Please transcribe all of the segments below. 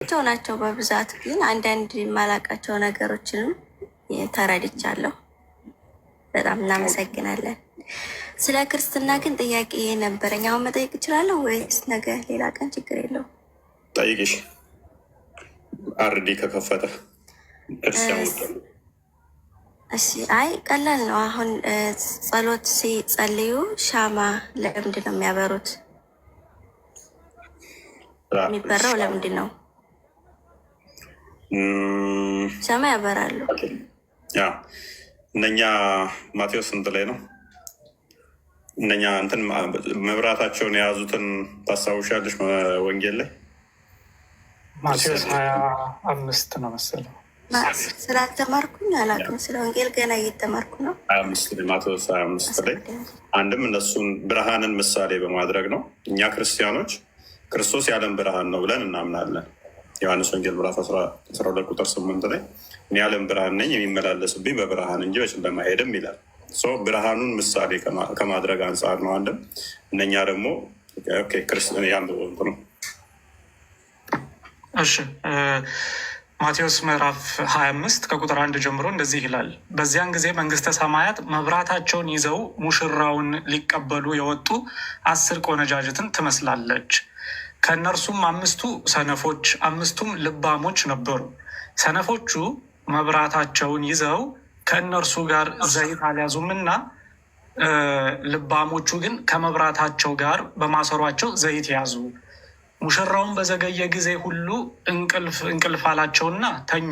ቸው ናቸው በብዛት ግን አንዳንድ የማላውቃቸው ነገሮችንም ተረድቻለሁ። በጣም እናመሰግናለን። ስለ ክርስትና ግን ጥያቄ ነበረኝ። አሁን መጠየቅ እችላለሁ ወይስ ነገ ሌላ ቀን? ችግር የለው። ጠይቅሽ። አርዲ ከከፈተ እሺ። አይ ቀላል ነው። አሁን ጸሎት ሲጸልዩ ሻማ ለምንድን ነው የሚያበሩት? የሚበራው ለምንድን ነው? ሻማ ያበራሉ። እነኛ ማቴዎስ ስንት ላይ ነው? እነኛ እንትን መብራታቸውን የያዙትን ታስታውሻለሽ? ወንጌል ላይ ማቴዎስ 25 ነው መሰለኝ። ስላልተማርኩኝ አላውቅም። ስለ ወንጌል ገና እየተማርኩ ነው። ማቴዎስ 25 ላይ አንድም እነሱን ብርሃንን ምሳሌ በማድረግ ነው። እኛ ክርስቲያኖች ክርስቶስ የዓለም ብርሃን ነው ብለን እናምናለን። ዮሐንስ ወንጌል ምዕራፍ 12 ቁጥር 8 ላይ እኔ የዓለም ብርሃን ነኝ፣ የሚመላለስብኝ በብርሃን እንጂ በጨለማ አይሄድም ይላል። ብርሃኑን ምሳሌ ከማድረግ አንጻር ነው። አንድም እነኛ ደግሞ ክርስቲያን ያንድ ነው። እሺ ማቴዎስ ምዕራፍ 25 ከቁጥር 1 ጀምሮ እንደዚህ ይላል። በዚያን ጊዜ መንግስተ ሰማያት መብራታቸውን ይዘው ሙሽራውን ሊቀበሉ የወጡ 10 ቆነጃጅትን ትመስላለች። ከእነርሱም 5ቱ ሰነፎች፣ 5ቱም ልባሞች ነበሩ። ሰነፎቹ መብራታቸውን ይዘው ከእነርሱ ጋር ዘይት አልያዙምና፣ ልባሞቹ ግን ከመብራታቸው ጋር በማሰሯቸው ዘይት ያዙ። ሙሽራውን በዘገየ ጊዜ ሁሉ እንቅልፍ አላቸውና ተኙ።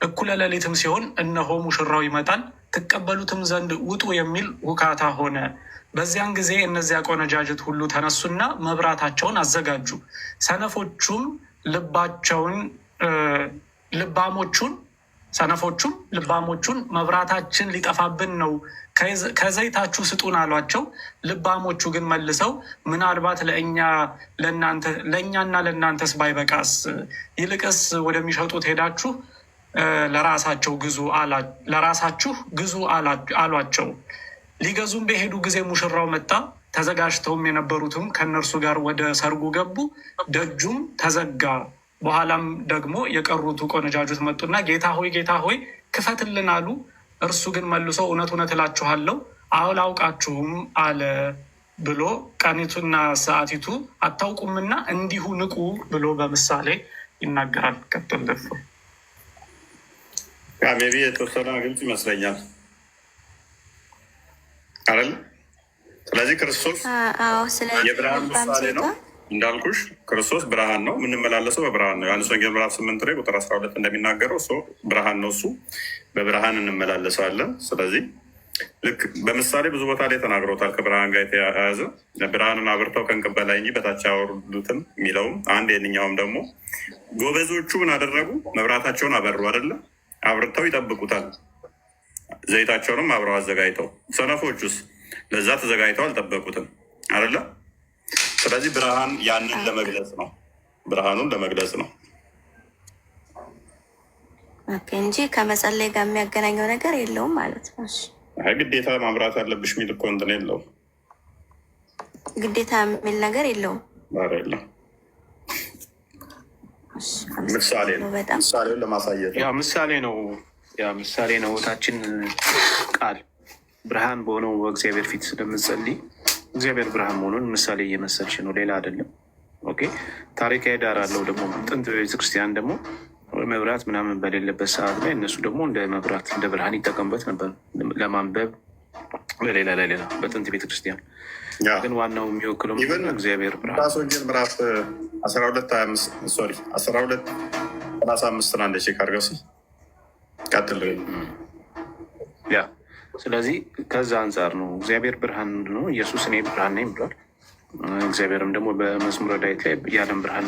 እኩለ ሌሊትም ሲሆን እነሆ ሙሽራው ይመጣል፣ ትቀበሉትም ዘንድ ውጡ የሚል ውካታ ሆነ። በዚያን ጊዜ እነዚያ ቆነጃጅት ሁሉ ተነሱና መብራታቸውን አዘጋጁ። ሰነፎቹም ልባሞቹን መብራታችን ሊጠፋብን ነው፣ ከዘይታችሁ ስጡን አሏቸው። ልባሞቹ ግን መልሰው ምናልባት ለእኛና ለእናንተስ ባይበቃስ፣ ይልቅስ ወደሚሸጡት ሄዳችሁ ለራሳችሁ ግዙ አሏቸው። ሊገዙም በሄዱ ጊዜ ሙሽራው መጣ። ተዘጋጅተውም የነበሩትም ከእነርሱ ጋር ወደ ሰርጉ ገቡ። ደጁም ተዘጋ። በኋላም ደግሞ የቀሩቱ ቆነጃጁት መጡና ጌታ ሆይ ክፈትልን አሉ። እርሱ ግን መልሶ እውነት እውነት እላችኋለሁ አላውቃችሁም አለ ብሎ ቀኒቱና ሰዓቲቱ አታውቁምና እንዲሁ ንቁ ብሎ በምሳሌ ይናገራል። ቀጥል ደፍ ሜቢ የተወሰነ ግልጽ ይመስለኛል አይደል? ስለዚህ ክርስቶስ የብርሃን ምሳሌ ነው እንዳልኩሽ። ክርስቶስ ብርሃን ነው፣ የምንመላለሰው በብርሃን ነው። ዮሐንስ ወንጌል ምዕራፍ 8 ላይ ቁጥር 12 እንደሚናገረው ብርሃን ነው፣ እሱ በብርሃን እንመላለሳለን። ስለዚህ ልክ በምሳሌ ብዙ ቦታ ላይ ተናግረውታል። ከብርሃን ጋር የተያያዘ ብርሃንን አብርተው ከእንቅብ በላይ እንጂ በታች አያወርዱትም የሚለውም አንድ። የትኛውም ደግሞ ጎበዞቹ ምን አደረጉ? መብራታቸውን አበሩ አይደለ? አብርተው ይጠብቁታል፣ ዘይታቸውንም አብረው አዘጋጅተው። ሰነፎቹስ ለዛ ተዘጋጅተው አልጠበቁትም አይደለ? ስለዚህ ብርሃን ያንን ለመግለጽ ነው፣ ብርሃኑን ለመግለጽ ነው እንጂ ከመጸለይ ጋር የሚያገናኘው ነገር የለውም ማለት ነው። ግዴታ ማምራት ያለብሽ የሚል እኮ እንትን የለውም፣ ግዴታ የሚል ነገር የለውም። የለም፣ ምሳሌ ነው። ምሳሌውን ለማሳየት ምሳሌ ነው። ምሳሌ ነው። ታችን ቃል ብርሃን በሆነው በእግዚአብሔር ፊት ስለምጸልይ እግዚአብሔር ብርሃን መሆኑን ምሳሌ እየመሰልሽ ነው፣ ሌላ አይደለም። ኦኬ። ታሪካዊ ዳራ አለው ደግሞ። ጥንት ቤተክርስቲያን ደግሞ መብራት ምናምን በሌለበት ሰዓት ላይ እነሱ ደግሞ እንደ መብራት እንደ ብርሃን ይጠቀሙበት ነበር ለማንበብ፣ ለሌላ በጥንት ቤተክርስቲያን። ግን ዋናው የሚወክለው እግዚአብሔር ብርሃን። ራስ ወንጌል ምዕራፍ 12:35 አንድ ቼክ አድርገው ቀጥል። ስለዚህ ከዛ አንጻር ነው እግዚአብሔር ብርሃን ነው። ኢየሱስ እኔ ብርሃን ነኝ ብሏል። እግዚአብሔርም ደግሞ በመዝሙረ ዳዊት ላይ የዓለም ብርሃን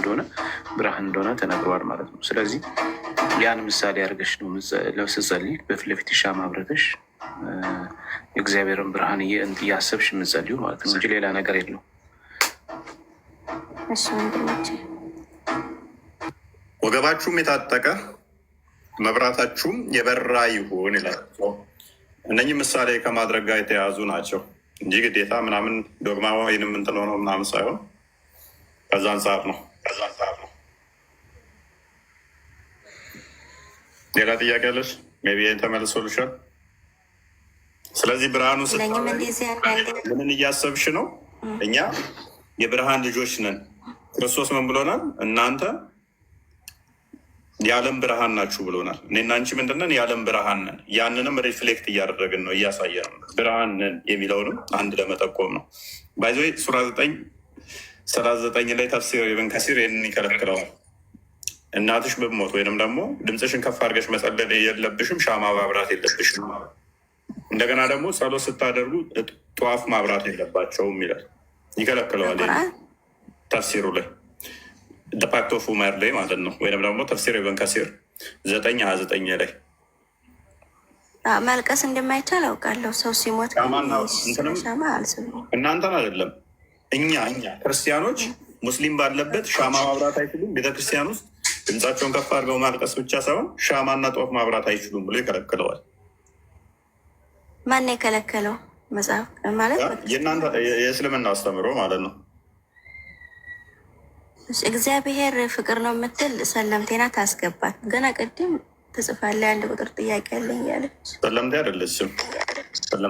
እንደሆነ ተነግረዋል ማለት ነው። ስለዚህ ያን ምሳሌ አድርገሽ ነው ስትጸልይ በፊት ለፊት ሻማ አብረተሽ የእግዚአብሔርን ብርሃን እያሰብሽ የምትጸልዩ ማለት ነው እንጂ ሌላ ነገር የለው። ወገባችሁም የታጠቀ መብራታችሁም የበራ ይሁን ይላል። እነኚህ ምሳሌ ከማድረግ ጋር የተያያዙ ናቸው እንጂ ግዴታ ምናምን ዶግማ ወይንም እንትን ሆነው ምናምን ሳይሆን ከዛ አንጻር ነው። ሌላ ጥያቄ አለሽ? ሜይ ቢ ተመልሶልሻል። ስለዚህ ብርሃኑ ምን እያሰብሽ ነው? እኛ የብርሃን ልጆች ነን። ክርስቶስ ምን ብሎናል? እናንተ የዓለም ብርሃን ናችሁ ብሎናል። እኔና አንቺ ምንድነን? የዓለም ብርሃን ነን። ያንንም ሪፍሌክት እያደረግን ነው፣ እያሳየን ነው። ብርሃን ነን የሚለውንም አንድ ለመጠቆም ነው። ባይዘ ሱራ 9:39 ላይ ተፍሲር ኢብን ከሲር ይህንን ይከለክለዋል። እናትሽ ብትሞት ወይንም ደግሞ ድምፅሽን ከፍ አድርገሽ መጸለል የለብሽም፣ ሻማ ማብራት የለብሽም። እንደገና ደግሞ ጸሎት ስታደርጉ ጧፍ ማብራት የለባቸውም ይላል፣ ይከለክለዋል። ተፍሲሩ ላይ ፓክት ኦፍ ኡመር ላይ ማለት ነው። ወይም ደግሞ ተፍሲር ኢብን ከሲር 9:29 ላይ ማልቀስ እንደማይቻል አውቃለሁ። ሰው ሲሞት ሻማ አልስብም። እናንተን አይደለም እኛ ክርስቲያኖች ሙስሊም ባለበት ሻማ ማብራት አይችሉም። ቤተክርስቲያን ውስጥ ድምፃቸውን ከፍ አድርገው ማልቀስ ብቻ ሳይሆን ሻማና ጧፍ ማብራት አይችሉም ብሎ ይከለክለዋል። ማን የከለከለው? መጽሐፍ ማለት የእናንተ የእስልምና አስተምሮ ማለት ነው። እግዚአብሔር ፍቅር ነው የምትል ሰለምቴና ታስገባት። ገና ቅድም ትጽፋለህ 1 ቁጥር ጥያቄ ያለኝ ያለች ሰለምቴ አይደለችም። ብላ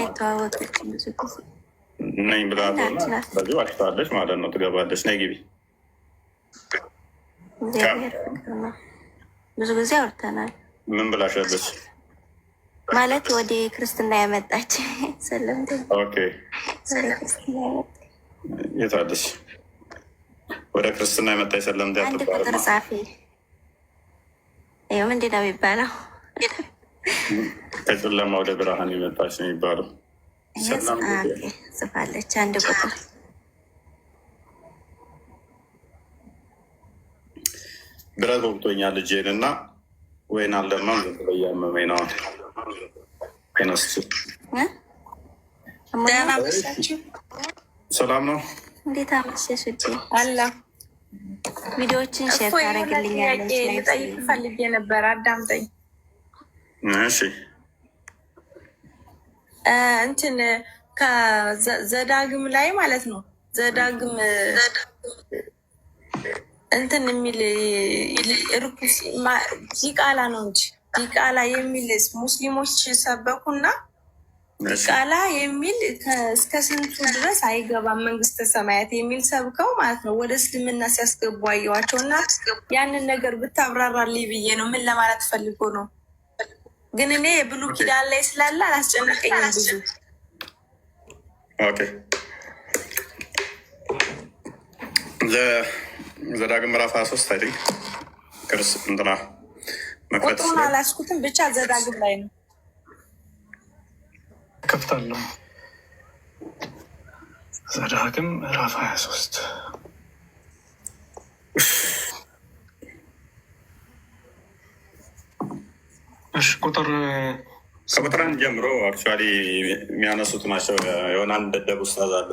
የተዋወቀች ብዙ ጊዜ ነኝ ብላ በዚህ ዋሽታለች ማለት ነው። ትገባለች። ነይ ግቢ። እግዚአብሔር ፍቅር ነው። ብዙ ጊዜ አውርተናል። ምን ብላሻለች? ማለት ወደ ክርስትና ያመጣች ሰለምቴ። ኦኬ የታለች? ወደ ክርስትና የመጣች ሰለምቴ 1 ቁጥር ጻፊ። ይኸው ምንድን ነው የሚባለው? ከጨለማ ወደ ብርሃን የመጣች ነው የሚባለው። ጽፋለች 1 ቁጥር። ብረት ወቅቶኛል እጄን እና ወይን አልደማም እያመመኝ ነው። ሰላም ነው። እንዴት አመሸሽ? አላ ቪዲዮዎችን ሼር ታደርግልኛለች። ልጠይቅ ፈልጌ ነበር፣ አዳምጠኝ። እሺ እንትን ከዘዳግም ላይ ማለት ነው። ዘዳግም እንትን የሚል ርኩስ ዲቃላ ነው እንጂ ዲቃላ የሚል ሙስሊሞች ሰበኩና ዲቃላ የሚል እስከ ስንቱ ድረስ አይገባም መንግስተ ሰማያት የሚል ሰብከው ማለት ነው ወደ እስልምና ሲያስገቡ አየዋቸው። እና ያንን ነገር ብታብራራልኝ ብዬ ነው። ምን ለማለት ፈልጎ ነው? ግን እኔ የብሉ ኪዳን ላይ ስላለ አላስጨነቀኝም ብዙ። ኦኬ ዘዳግም ምዕራፍ 23 አይደል? ክርስ እንትና መክፈት ቁጥሩን አላስኩትም፣ ብቻ ዘዳግም ላይ ነው። ከፍታለሁ። ዘዳግም ምዕራፍ 23 እሺ፣ ከቁጥር 1 ጀምሮ አክቹዋሊ የሚያነሱት ናቸው። የሆነ አንድ ደደብ ኡስታዝ አለ።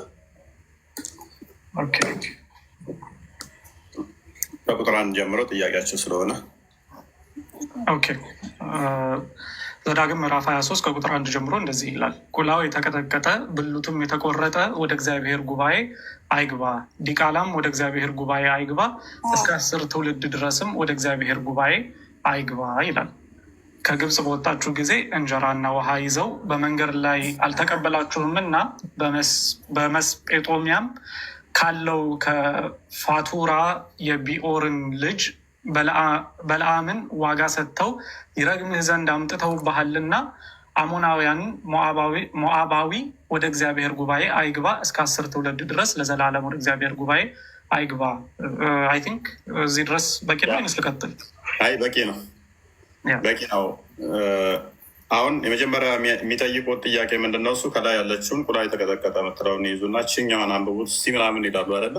ከቁጥር 1 ጀምሮ ጥያቄያችን ስለሆነ ዘዳግም ምዕራፍ 23 ከቁጥር 1 ጀምሮ እንደዚህ ይላል። ቁላው የተቀጠቀጠ ብልቱም የተቆረጠ ወደ እግዚአብሔር ጉባኤ አይግባ፣ ዲቃላም ወደ እግዚአብሔር ጉባኤ አይግባ፣ እስከ 10 ትውልድ ድረስም ወደ እግዚአብሔር ጉባኤ አይግባ ይላል። ከግብፅ በወጣችሁ ጊዜ እንጀራና ውሃ ይዘው በመንገድ ላይ አልተቀበላችሁምና በመስጴጦሚያም ካለው ከፋቱራ የቢኦርን ልጅ በለዓምን ዋጋ ሰጥተው ይረግምህ ዘንድ አምጥተውብሃልና አሞናውያን ሞዓባዊ ወደ እግዚአብሔር ጉባኤ አይግባ፣ እስከ 10 ትውልድ ድረስ ለዘላለም ወደ እግዚአብሔር ጉባኤ አይግባ። አይ ቲንክ እዚህ ድረስ በቂ ነው ይመስል። ቀጥል። አይ በቂ ነው፣ በቂ ነው። አሁን የመጀመሪያ የሚጠይቁት ጥያቄ ምንድነው? እሱ ከላይ ያለችውን ቁላ የተቀጠቀጠ ምትለውን ይዙና ችኛዋን አንብቡት እስቲ ምናምን ይላሉ አይደለ?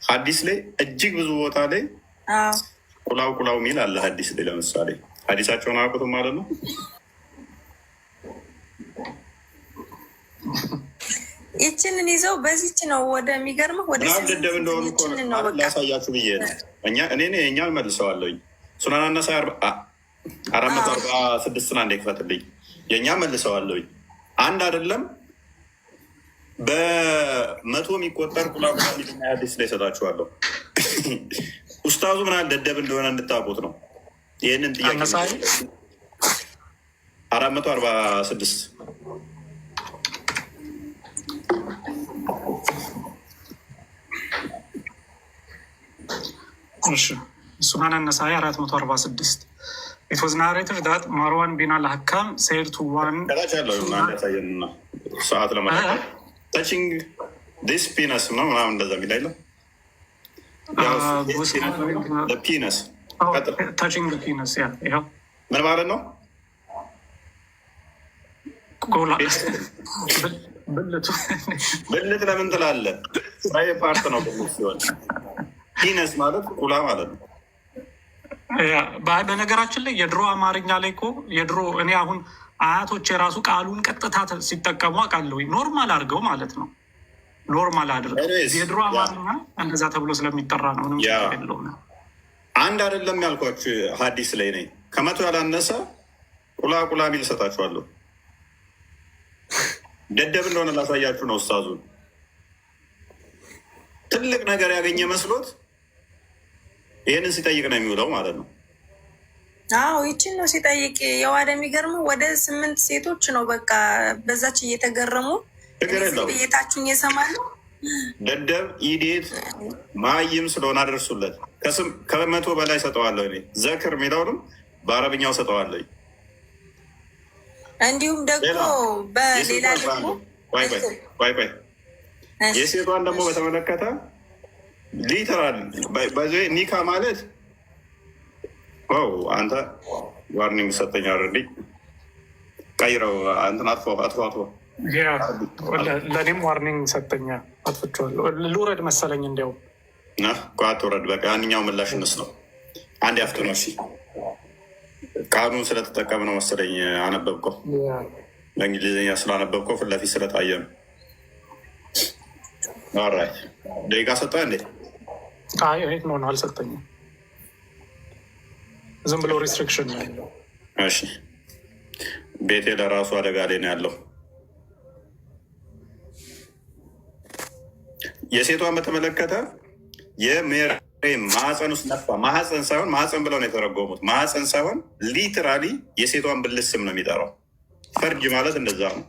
ሀዲስ ላይ እጅግ ብዙ ቦታ ላይ ቁላው ሚል አለ። ሀዲስ ላይ ለምሳሌ ሀዲሳቸውን አያውቁትም ማለት ነው። ይችንን ይዘው በዚች ነው ወደሚገርምህ ወደ ደደብ እንደሆኑ ላሳያችሁ ብዬ ነው። እኛን መልሰዋለኝ ሱናናነሳ 446 አንዴ ክፈትልኝ። የእኛ መልሰዋለኝ አንድ አይደለም በ100 የሚቆጠር ቁላቁላ ሚልና ሀዲስ ላይ ይሰጣችኋለሁ። ኡስታዙ ምናል ደደብ እንደሆነ እንድታውቁት ነው። ይህንን ጥያቄ 446 Sunan Nasai 446. It was narrated that Marwan bin al-Hakam said to one touching this penis, no? The penis. Oh, touching the penis, yeah. ምን ማለት ነው? ብልት ለምን ትላለህ? ስራዬ ፓርት ነው ብልት ሲሆን ፒነስ ማለት ቁላ ማለት ነው። በነገራችን ላይ የድሮ አማርኛ ላይ እኮ የድሮ እኔ አሁን አያቶች የራሱ ቃሉን ቀጥታ ሲጠቀሙ አውቃለሁ። ኖርማል አድርገው ማለት ነው። ኖርማል አድርገው የድሮ አማርኛ እንደዛ ተብሎ ስለሚጠራ ነው። ምንም የለው ነው። አንድ አይደለም ያልኳችሁ ሀዲስ ላይ ነኝ። 100 ያላነሰ ቁላ ሚል እሰጣችኋለሁ። ደደብ እንደሆነ ላሳያችሁ ነው። ኡስታዙን ትልቅ ነገር ያገኘ መስሎት ይህንን ሲጠይቅ ነው የሚውለው ማለት ነው። አዎ ይችን ነው ሲጠይቅ የዋደ የሚገርመው ወደ 8 ሴቶች ነው በቃ በዛች እየተገረሙ ቤታችሁን እየሰማሉ። ደደብ ኢዴት ማይም ስለሆነ አደርሱለት። 100 በላይ ሰጠዋለሁ እኔ። ዘክር የሚለውንም በአረብኛው ሰጠዋለሁ። እንዲሁም ደግሞ በሌላ ደግሞ የሴቷን ደግሞ በተመለከተ ሊተራል ኒካ ማለት አንተ ዋርኒንግ ሰጠኝ። አረዲ ቀይረው አንተን አጥፎ ለእኔም ዋርኒንግ ሰጠኛ። አጥፍቼዋለሁ። ልውረድ መሰለኝ። እንዲያው አትውረድ። በቃ ያንኛው ምላሽ እንስ ነው። አንድ ያፍት ነው። እሺ ቃሉን ስለተጠቀምነው መሰለኝ አነበብከው። በእንግሊዝኛ ስላነበብከው ፊት ለፊት ስለታየ ነው። ኦራይት ደቂቃ ሰጠ እንዴ? ይሄት ነው አልሰጠኝም። ዝም ብሎ ሪስትሪክሽን ነው ያለው። እሺ ቤቴ ለራሱ አደጋ ላይ ነው ያለው። የሴቷን በተመለከተ የሜሬም ማህፀን ውስጥ ነፋ። ማህፀን ሳይሆን ማህፀን ብለው ነው የተረጎሙት። ማህፀን ሳይሆን ሊትራሊ የሴቷን ብልት ስም ነው የሚጠራው። ፈርጅ ማለት እንደዛ ነው።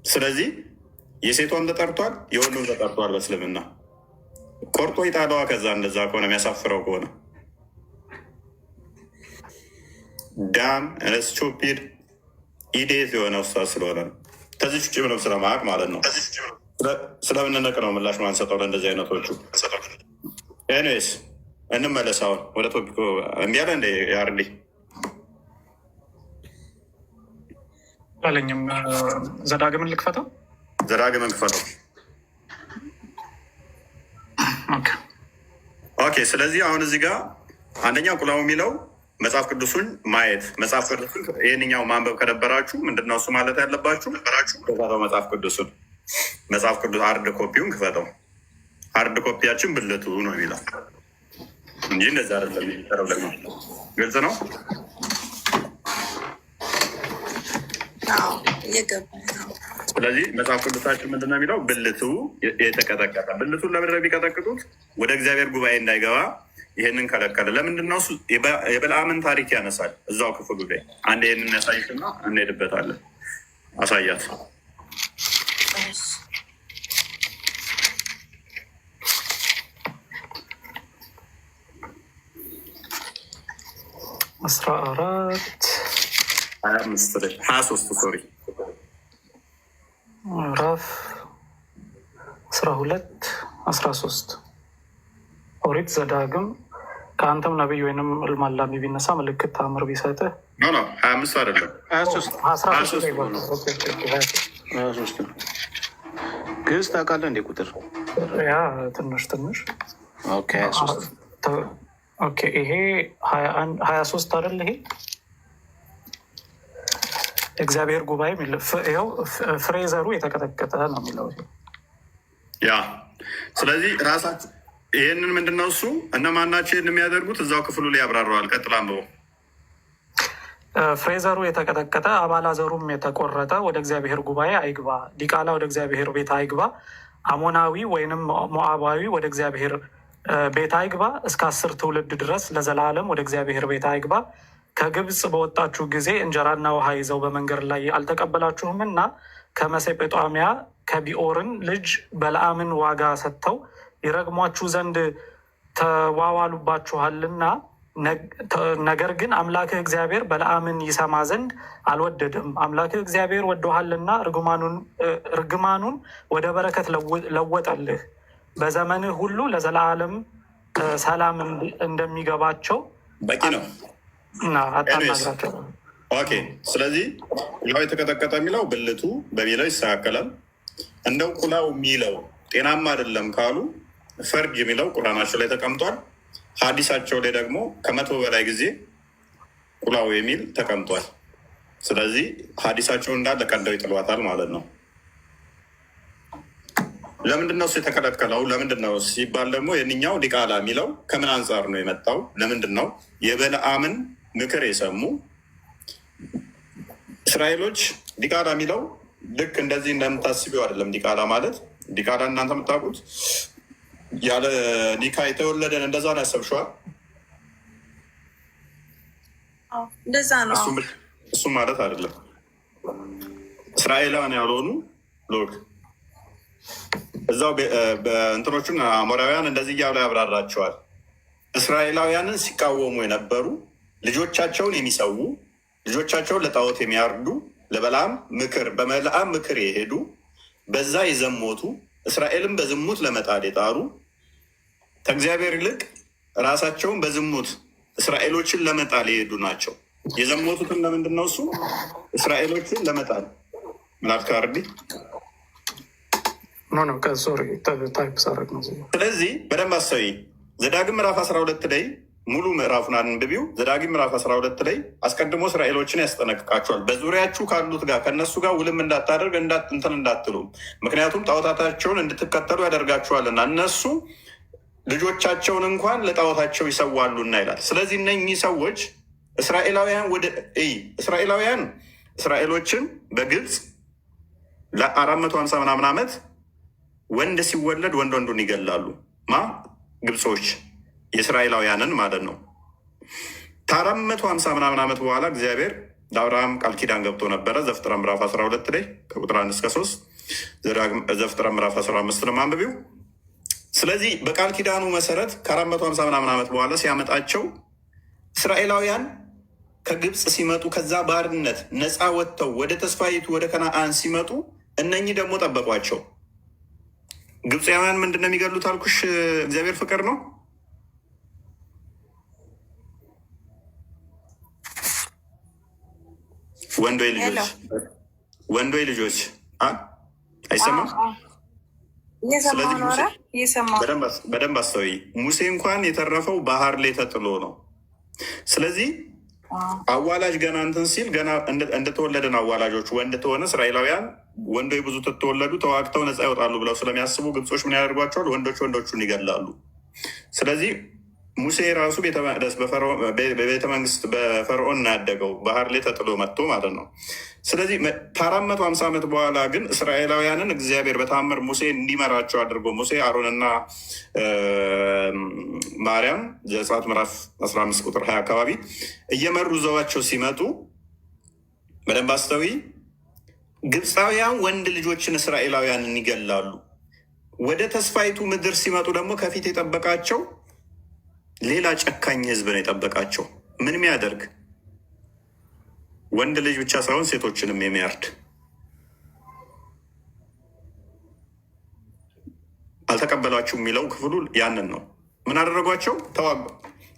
ስለዚህ የሴቷም ተጠርቷል፣ የወንዱም ተጠርቷል። በእስልምና ቆርጦ ይጣለዋ። ከዛ እንደዛ ከሆነ የሚያሳፍረው ከሆነ ዳም ስቱፒድ ኢዴት የሆነ ውስታ ስለሆነ ነው። ከዚህ ውጭ ምንም ስለማያውቅ ማለት ነው። ስለምንነቅ ነው ምላሽ ማንሰጠው ለእንደዚህ አይነቶቹ። ኤኒዌይስ እንመለስ አሁን ወደ ቶፒኮ። እምቢ አለ እንደ ያርዲ አለኝም። ዘዳግምን ልክፈተው። ዘዳግምን ክፈተው። ኦኬ። ስለዚህ አሁን እዚህ ጋር አንደኛ ቁላው የሚለው መጽሐፍ ቅዱሱን ማየት፣ መጽሐፍ ቅዱሱን ይህንኛው ማንበብ ከነበራችሁ ምንድነው እሱ ማለት ያለባችሁ? ክፈተው መጽሐፍ ቅዱሱን። መጽሐፍ ቅዱስ ሃርድ ኮፒውን ክፈተው። ሃርድ ኮፒያችን ብልቱ ነው የሚለው እንጂ እንደዛ አይደለም የሚጠረው። ደግሞ ግልጽ ነው። ስለዚህ መጽሐፍ ቅዱሳችን ምንድን ነው የሚለው? ብልቱ የተቀጠቀጠ። ብልቱን ለምንድን ነው የሚቀጠቅጡት? ወደ እግዚአብሔር ጉባኤ እንዳይገባ ይህንን ከለከለ። ለምንድን ነው? የበልዓምን ታሪክ ያነሳል እዛው ክፍሉ ላይ። አንድ ይህንን ያሳይሽና እንሄድበታለን። አሳያት። አስራ 23 ሶሪ ምዕራፍ 12 13 ኦሪት ዘዳግም ከአንተም ነቢይ ወይንም እልማላሚ ቢነሳ ምልክት ታምር ቢሰጥህ 25 አይደለም 23 ግዕዝ ታውቃለህ እንዴ? ቁጥር ያ ትንሽ ይሄ 23 አይደል? ይሄ እግዚአብሔር ጉባኤ ይኸው ፍሬዘሩ የተቀጠቀጠ ነው የሚለው ያ። ስለዚህ ራሳቸው ይህንን ምንድነው እሱ እነማናቸው የሚያደርጉት እዛው ክፍሉ ላይ ያብራረዋል። ቀጥላ አንብበው። ፍሬዘሩ የተቀጠቀጠ አባላዘሩም የተቆረጠ ወደ እግዚአብሔር ጉባኤ አይግባ። ዲቃላ ወደ እግዚአብሔር ቤት አይግባ። አሞናዊ ወይንም ሞዓባዊ ወደ እግዚአብሔር ቤት አይግባ፣ እስከ 10 ትውልድ ድረስ ለዘላለም ወደ እግዚአብሔር ቤት አይግባ። ከግብፅ በወጣችሁ ጊዜ እንጀራና ውሃ ይዘው በመንገድ ላይ አልተቀበላችሁም እና ከመሴጴጧሚያ ከቢኦርን ልጅ በለዓምን ዋጋ ሰጥተው ይረግሟችሁ ዘንድ ተዋዋሉባችኋልና፣ ነገር ግን አምላክህ እግዚአብሔር በለዓምን ይሰማ ዘንድ አልወደደም። አምላክህ እግዚአብሔር ወዶሃልና እርግማኑን ወደ በረከት ለወጠልህ። በዘመንህ ሁሉ ለዘላለም ሰላም እንደሚገባቸው በቂ ነው እና አታናግራቸው። ኦኬ። ስለዚህ ቁላው የተቀጠቀጠ የሚለው ብልቱ በሚለው ይስተካከላል። እንደው ቁላው የሚለው ጤናማ አይደለም ካሉ ፈርድ የሚለው ቁርአናቸው ላይ ተቀምጧል። ሀዲሳቸው ላይ ደግሞ 100 በላይ ጊዜ ቁላው የሚል ተቀምጧል። ስለዚህ ሀዲሳቸው እንዳለ ቀደው ይጥሏታል ማለት ነው። ለምንድነው እሱ የተከለከለው? ለምንድነው ሲባል ደግሞ የእኛው ዲቃላ የሚለው ከምን አንጻር ነው የመጣው? ለምንድን ነው የበለዓምን ምክር የሰሙ እስራኤሎች? ዲቃላ የሚለው ልክ እንደዚህ እንደምታስቢው አይደለም። ዲቃላ ማለት ዲቃላ እናንተ የምታውቁት ያለ ኒካ የተወለደን እንደዛ ነው ያሰብሸዋል። እንደዛ ነው። እሱም ማለት አይደለም። እስራኤላውያን ያልሆኑ ሎክ እዛው በእንትኖቹን አሞራውያን እንደዚህ እያሉ ያብራራቸዋል። እስራኤላውያንን ሲቃወሙ የነበሩ ልጆቻቸውን የሚሰዉ ልጆቻቸውን ለጣዖት የሚያርዱ ለበለዓም ምክር በበለዓም ምክር የሄዱ በዛ የዘሞቱ እስራኤልን በዝሙት ለመጣል የጣሩ ከእግዚአብሔር ይልቅ ራሳቸውን በዝሙት እስራኤሎችን ለመጣል የሄዱ ናቸው። የዘሞቱትን ለምንድን ነው? እሱ እስራኤሎችን ለመጣል ምናልካ አርዲ ስለዚህ በደንብ አስተዊ። ዘዳግም ምዕራፍ 12 ላይ ሙሉ ምዕራፉን አንብቢው። ዘዳግም ምዕራፍ 12 ላይ አስቀድሞ እስራኤሎችን ያስጠነቅቃቸዋል። በዙሪያችሁ ካሉት ጋር ከእነሱ ጋር ውልም እንዳታደርግ እንትን እንዳትሉ፣ ምክንያቱም ጣዖታታቸውን እንድትከተሉ ያደርጋችኋልና እነሱ ልጆቻቸውን እንኳን ለጣዖታቸው ይሰዋሉና ይላል። ስለዚህ እነኚህ ሰዎች እስራኤሎችን በግብፅ ለ450 ምናምን ዓመት ወንድ ሲወለድ ወንዱን ይገላሉ። ግብጾች የእስራኤላውያንን ማለት ነው። ከ450 ምናምን ዓመት በኋላ እግዚአብሔር ለአብርሃም ቃል ኪዳን ገብቶ ነበረ። ዘፍጥረት ምዕራፍ 12 ላይ ከቁጥር 1 እስከ 3፣ ዘፍጥረት ምዕራፍ 15 ነው አንብቢው። ስለዚህ በቃል ኪዳኑ መሰረት ከ450 ምናምን ዓመት በኋላ ሲያመጣቸው እስራኤላውያን ከግብፅ ሲመጡ ከዛ ባርነት ነፃ ወጥተው ወደ ተስፋይቱ ወደ ከነአን ሲመጡ እነኚህ ደግሞ ጠበቋቸው። ግብፃውያን ምንድን ነው የሚገሉት አልኩሽ? እግዚአብሔር ፍቅር ነው። ወንዶይ ልጆች አይሰማም። በደንብ አስተውይ። ሙሴ እንኳን የተረፈው ባህር ላይ ተጥሎ ነው። ስለዚህ አዋላጅ ገና እንትን ሲል ገና እንደተወለደን አዋላጆች ወንድ ተሆነ እስራኤላውያን ወንዶች ብዙ ትተወለዱ ተዋግተው ነፃ ይወጣሉ ብለው ስለሚያስቡ ግብጾች ምን ያደርጓቸዋል? ወንዶቹን ይገላሉ። ስለዚህ ሙሴ ራሱ ቤተ መቅደስ በቤተ መንግስት በፈርዖን ነው ያደገው፣ ባህር ላይ ተጥሎ መጥቶ ማለት ነው። ስለዚህ ከ450 ዓመት በኋላ ግን እስራኤላውያንን እግዚአብሔር በታምር ሙሴ እንዲመራቸው አድርጎ ሙሴ አሮንና ማርያም ዘጸአት ምዕራፍ 15 ቁጥር 20 አካባቢ እየመሩ ዘዋቸው ሲመጡ በደንብ አስተዊ። ግብፃውያን ወንድ ልጆችን እስራኤላውያንን ይገላሉ። ወደ ተስፋይቱ ምድር ሲመጡ ደግሞ ከፊት የጠበቃቸው ሌላ ጨካኝ ህዝብ ነው የጠበቃቸው። ምን የሚያደርግ ወንድ ልጅ ብቻ ሳይሆን ሴቶችንም የሚያርድ። አልተቀበላችሁ የሚለው ክፍሉ ያንን ነው። ምን አደረጓቸው? ተዋጉ።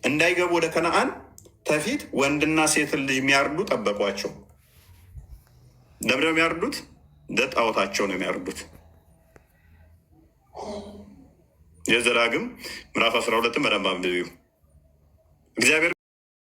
እንዳይገቡ ወደ ከነአን ተፊት ወንድና ሴትን ልጅ የሚያርዱ ጠበቋቸው። ለምንድነው የሚያርዱት? ለጣዖታቸው ነው የሚያርዱት። የዘዳግም ምዕራፍ 12 በደንብ አንብቢው። እግዚአብሔር